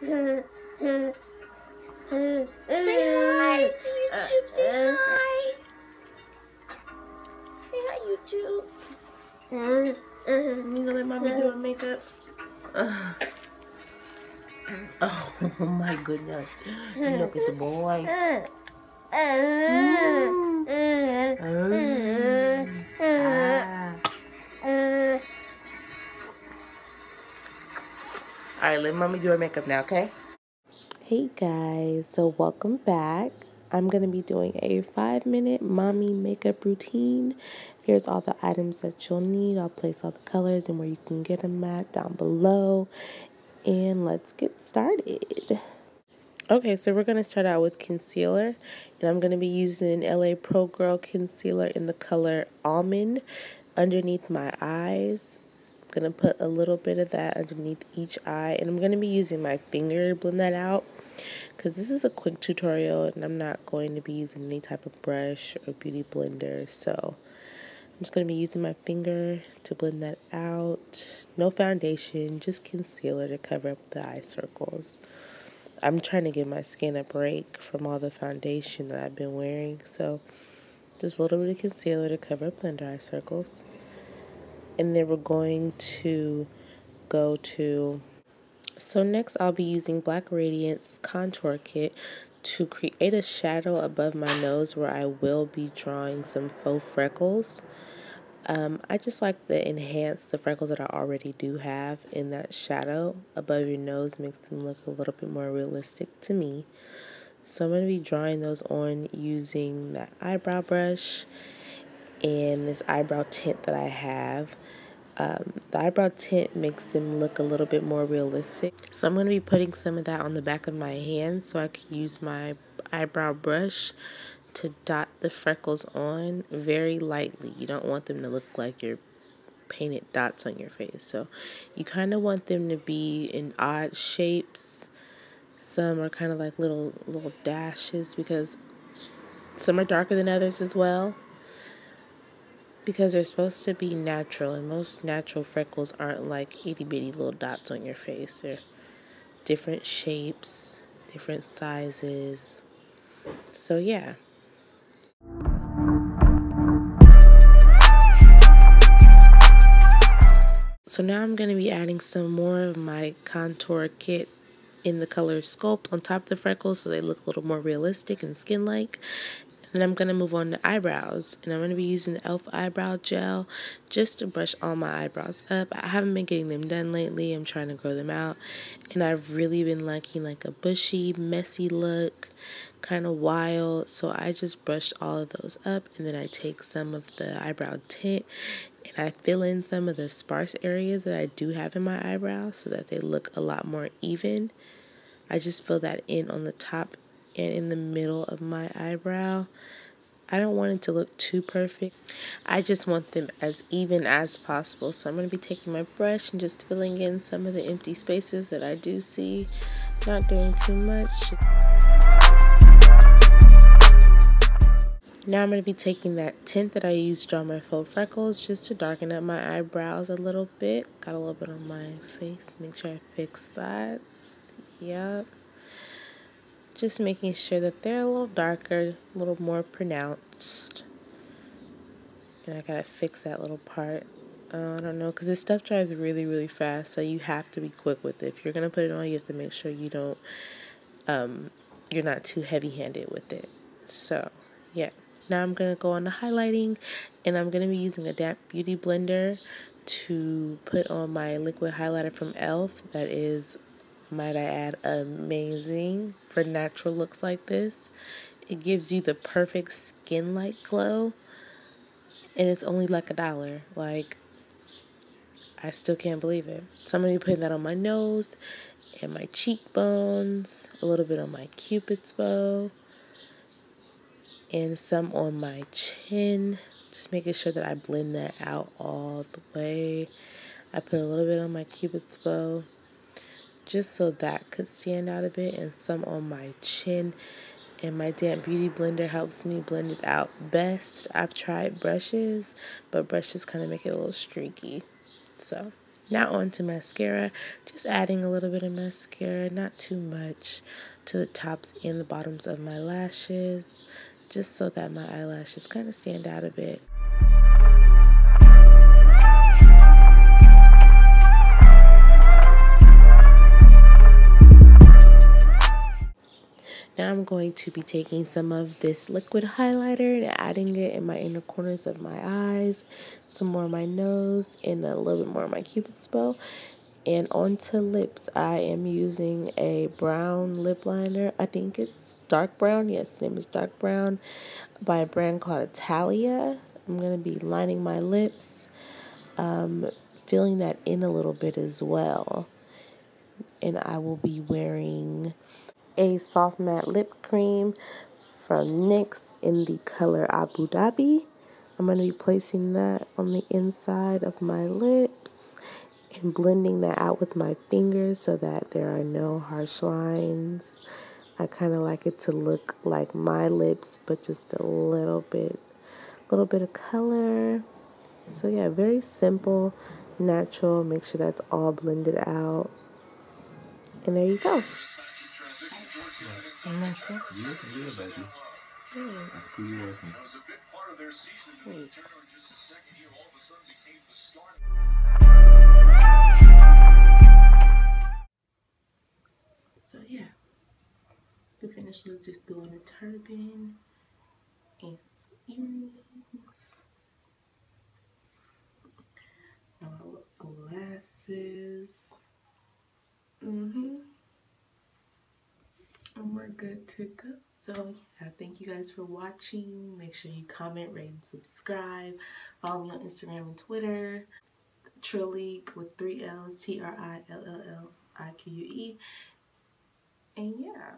hi to YouTube. Say hi. Say hi, YouTube. You gonna let mommy do her makeup? Oh my goodness. Look at the boy. Alright, let mommy do her makeup now, okay? Hey guys, so welcome back. I'm going to be doing a 5-minute mommy makeup routine. Here's all the items that you'll need. I'll place all the colors and where you can get them at down below. And let's get started. Okay, so we're going to start out with concealer. And I'm going to be using LA Pro Girl concealer in the color Almond underneath my eyes. I'm going to put a little bit of that underneath each eye. And I'm going to be using my finger to blend that out, because this is a quick tutorial and I'm not going to be using any type of brush or beauty blender. So I'm just going to be using my finger to blend that out. No foundation, just concealer to cover up the eye circles. I'm trying to give my skin a break from all the foundation that I've been wearing, so just a little bit of concealer to cover up under eye circles. And then we're going to go to... So next I'll be using Black Radiance Contour Kit to create a shadow above my nose where I will be drawing some faux freckles. I just like to enhance the freckles that I already do have in that shadow above your nose, makes them look a little bit more realistic to me. So I'm going to be drawing those on using that eyebrow brush and this eyebrow tint that I have. The eyebrow tint makes them look a little bit more realistic. So I'm going to be putting some of that on the back of my hand so I can use my eyebrow brush to dot the freckles on very lightly. You don't want them to look like you're painted dots on your face. So you kind of want them to be in odd shapes. Some are kind of like little dashes, because some are darker than others as well, because they're supposed to be natural, and most natural freckles aren't like itty bitty little dots on your face. They're different shapes, different sizes. So yeah. So now I'm going to be adding some more of my contour kit in the color Sculpt on top of the freckles so they look a little more realistic and skin-like. And then I'm going to move on to eyebrows. And I'm going to be using the e.l.f. eyebrow gel just to brush all my eyebrows up. I haven't been getting them done lately. I'm trying to grow them out. And I've really been liking like a bushy, messy look, kind of wild. So I just brushed all of those up. And then I take some of the eyebrow tint and I fill in some of the sparse areas that I do have in my eyebrows so that they look a lot more even. I just fill that in on the top and in the middle of my eyebrow. I don't want it to look too perfect. I just want them as even as possible. So I'm going to be taking my brush and just filling in some of the empty spaces that I do see. Not doing too much. Now I'm going to be taking that tint that I used to draw my faux freckles just to darken up my eyebrows a little bit. Got a little bit on my face. Make sure I fix that. Yep. Just making sure that they're a little darker, a little more pronounced. And I gotta fix that little part. I don't know, because this stuff dries really, really fast, so you have to be quick with it. If you're gonna put it on, you have to make sure you don't, you're not too heavy-handed with it. So, yeah. Now I'm gonna go on to highlighting, and I'm gonna be using a damp beauty blender to put on my liquid highlighter from e.l.f. That is, might I add, amazing for natural looks like this. It gives you the perfect skin-like glow, and it's only like $1. Like, I still can't believe it. So I'm going to be putting that on my nose and my cheekbones, a little bit on my cupid's bow, and some on my chin. Just making sure that I blend that out all the way. I put a little bit on my cupid's bow, just so that could stand out a bit, and some on my chin. And my damp beauty blender helps me blend it out best. I've tried brushes, but brushes kind of make it a little streaky. So, Now on to mascara. Just adding a little bit of mascara, not too much, to the tops and the bottoms of my lashes, just so that my eyelashes kind of stand out a bit. Now I'm going to be taking some of this liquid highlighter and adding it in my inner corners of my eyes, some more on my nose, and a little bit more on my cupid's bow. And onto lips, I am using a brown lip liner. I think it's dark brown. Yes, the name is dark brown by a brand called Italia. I'm going to be lining my lips, filling that in a little bit as well. And I will be wearing a soft matte lip cream from NYX in the color Abu Dhabi. I'm going to be placing that on the inside of my lips and blending that out with my fingers so that there are no harsh lines. I kind of like it to look like my lips, but just a little bit of color. So yeah, very simple, natural. Make sure that's all blended out. And there you go. Nothing. You looking good, baby. I see you working. So yeah, the finished look, just doing a turban and some earrings, glasses. And we're good to go. So yeah, thank you guys for watching. Make sure you comment, rate, and subscribe. Follow me on Instagram and Twitter. Trillique with 3 L's, TRILLLIQUE. And yeah.